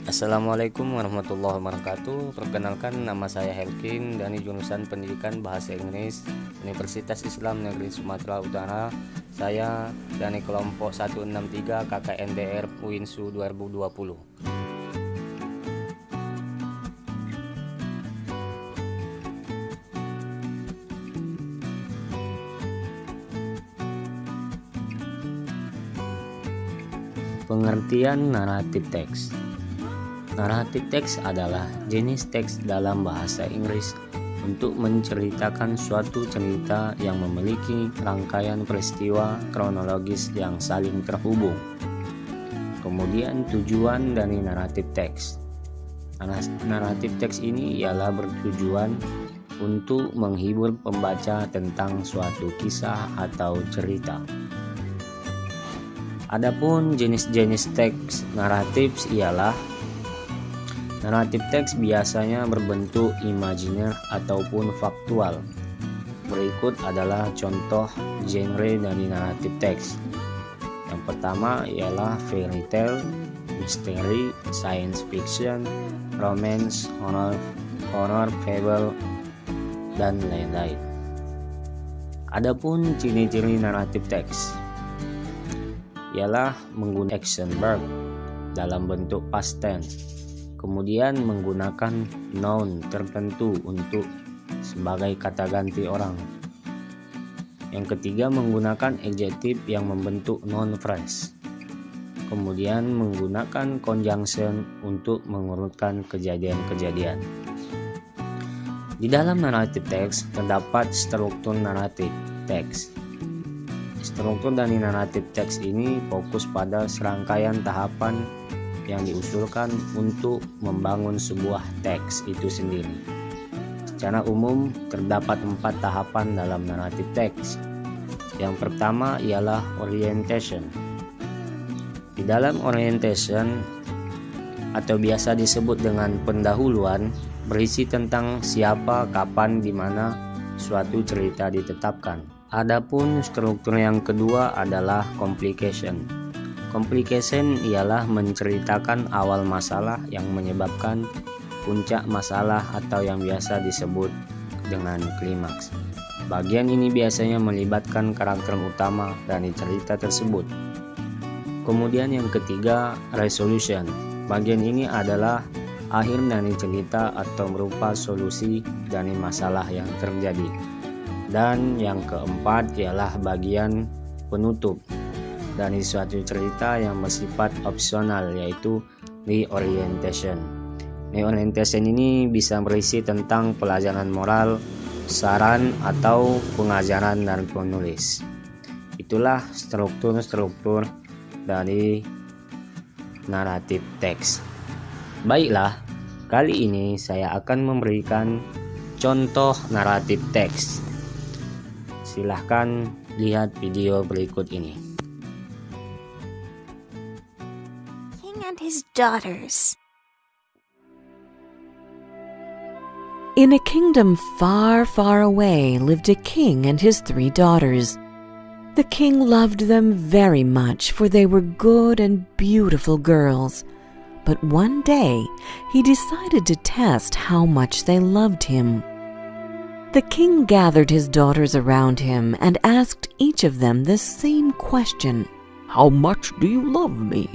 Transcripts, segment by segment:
Assalamualaikum warahmatullahi wabarakatuh. Perkenalkan, nama saya Helkin dari jurusan Pendidikan Bahasa Inggris Universitas Islam Negeri Sumatera Utara. Saya dari kelompok 163 KKNDR UINSU 2020. Pengertian naratif teks. Naratif teks adalah jenis teks dalam bahasa Inggris untuk menceritakan suatu cerita yang memiliki rangkaian peristiwa kronologis yang saling terhubung. Kemudian tujuan dari naratif teks. Naratif teks ini ialah bertujuan untuk menghibur pembaca tentang suatu kisah atau cerita. Adapun jenis-jenis teks naratif ialah: naratif teks biasanya berbentuk imajiner ataupun faktual. Berikut adalah contoh genre dari naratif teks. Yang pertama ialah fairy tale, misteri, science fiction, romance, horror, fable, dan lain-lain. Adapun ciri-ciri naratif teks ialah menggunakan action verb dalam bentuk past tense, kemudian menggunakan noun tertentu untuk sebagai kata ganti orang. Yang ketiga, menggunakan adjektif yang membentuk noun phrase, kemudian menggunakan conjunction untuk mengurutkan kejadian-kejadian. Di dalam naratif teks terdapat struktur naratif teks. Struktur dari naratif teks ini fokus pada serangkaian tahapan yang diusulkan untuk membangun sebuah teks itu sendiri. Secara umum terdapat 4 tahapan dalam naratif teks. Yang pertama ialah orientation. Di dalam orientation, atau biasa disebut dengan pendahuluan, berisi tentang siapa, kapan, di mana suatu cerita ditetapkan. Adapun struktur yang kedua adalah complication. Complication ialah menceritakan awal masalah yang menyebabkan puncak masalah atau yang biasa disebut dengan klimaks. Bagian ini biasanya melibatkan karakter utama dari cerita tersebut. Kemudian yang ketiga, resolution. Bagian ini adalah akhir dari cerita atau berupa solusi dari masalah yang terjadi. Dan yang keempat ialah bagian penutup dari suatu cerita yang bersifat opsional, yaitu reorientation. Reorientation ini bisa berisi tentang pelajaran moral, saran, atau pengajaran dari penulis. Itulah struktur-struktur dari naratif teks. Baiklah, kali ini saya akan memberikan contoh naratif teks. Silahkan lihat video berikut ini. King and his daughters. In a kingdom far, far away lived a king and his 3 daughters. The king loved them very much, for they were good and beautiful girls. But one day he decided to test how much they loved him. The king gathered his daughters around him and asked each of them the same question. How much do you love me?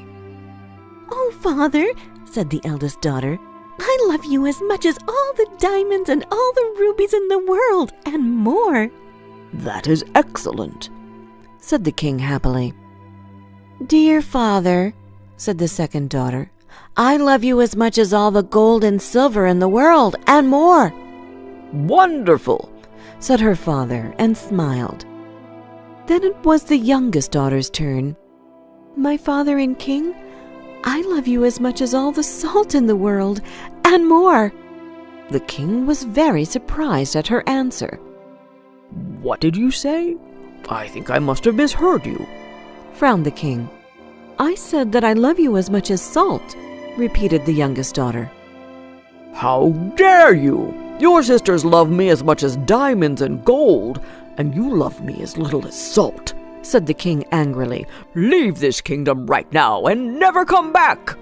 "Oh, father," said the eldest daughter, "I love you as much as all the diamonds and all the rubies in the world, and more." That is excellent, said the king happily. "Dear father," said the second daughter, "I love you as much as all the gold and silver in the world, and more." Wonderful, said her father, and smiled. Then it was the youngest daughter's turn. "My father and king, I love you as much as all the salt in the world, and more." The king was very surprised at her answer. What did you say? I think I must have misheard you, frowned the king. "I said that I love you as much as salt," repeated the youngest daughter. How dare you? Your sisters love me as much as diamonds and gold, and you love me as little as salt, said the king angrily. Leave this kingdom right now and never come back.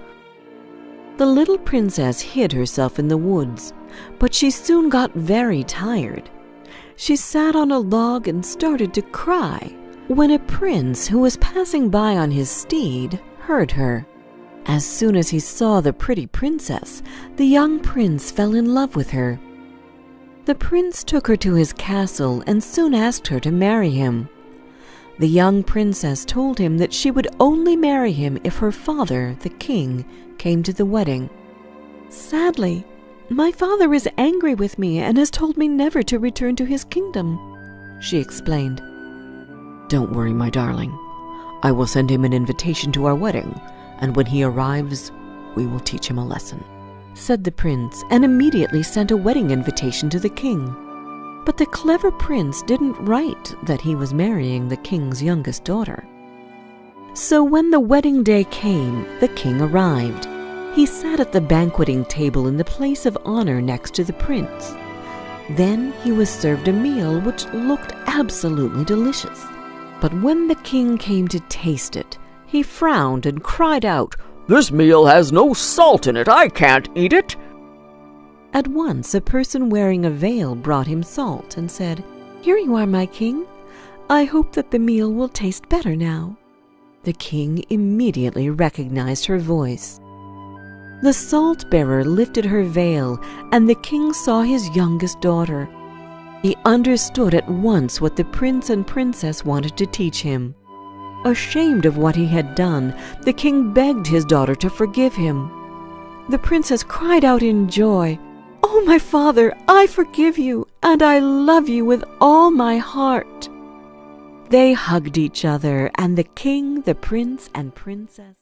The little princess hid herself in the woods, but she soon got very tired. She sat on a log and started to cry when a prince who was passing by on his steed heard her. As soon as he saw the pretty princess, the young prince fell in love with her. The prince took her to his castle and soon asked her to marry him. The young princess told him that she would only marry him if her father, the king, came to the wedding. "Sadly, my father is angry with me and has told me never to return to his kingdom," she explained. "Don't worry, my darling. I will send him an invitation to our wedding, and when he arrives, we will teach him a lesson," said the prince, and immediately sent a wedding invitation to the king. But the clever prince didn't write that he was marrying the king's youngest daughter. So when the wedding day came, the king arrived. He sat at the banqueting table in the place of honor next to the prince. Then he was served a meal which looked absolutely delicious. But when the king came to taste it, he frowned and cried out, "This meal has no salt in it. I can't eat it." At once a person wearing a veil brought him salt and said, "Here you are, my king. I hope that the meal will taste better now." The king immediately recognized her voice. The salt-bearer lifted her veil, and the king saw his youngest daughter. He understood at once what the prince and princess wanted to teach him. Ashamed of what he had done, the king begged his daughter to forgive him. The princess cried out in joy, "Oh, my father, I forgive you, and I love you with all my heart." They hugged each other, and the king, the prince, and princess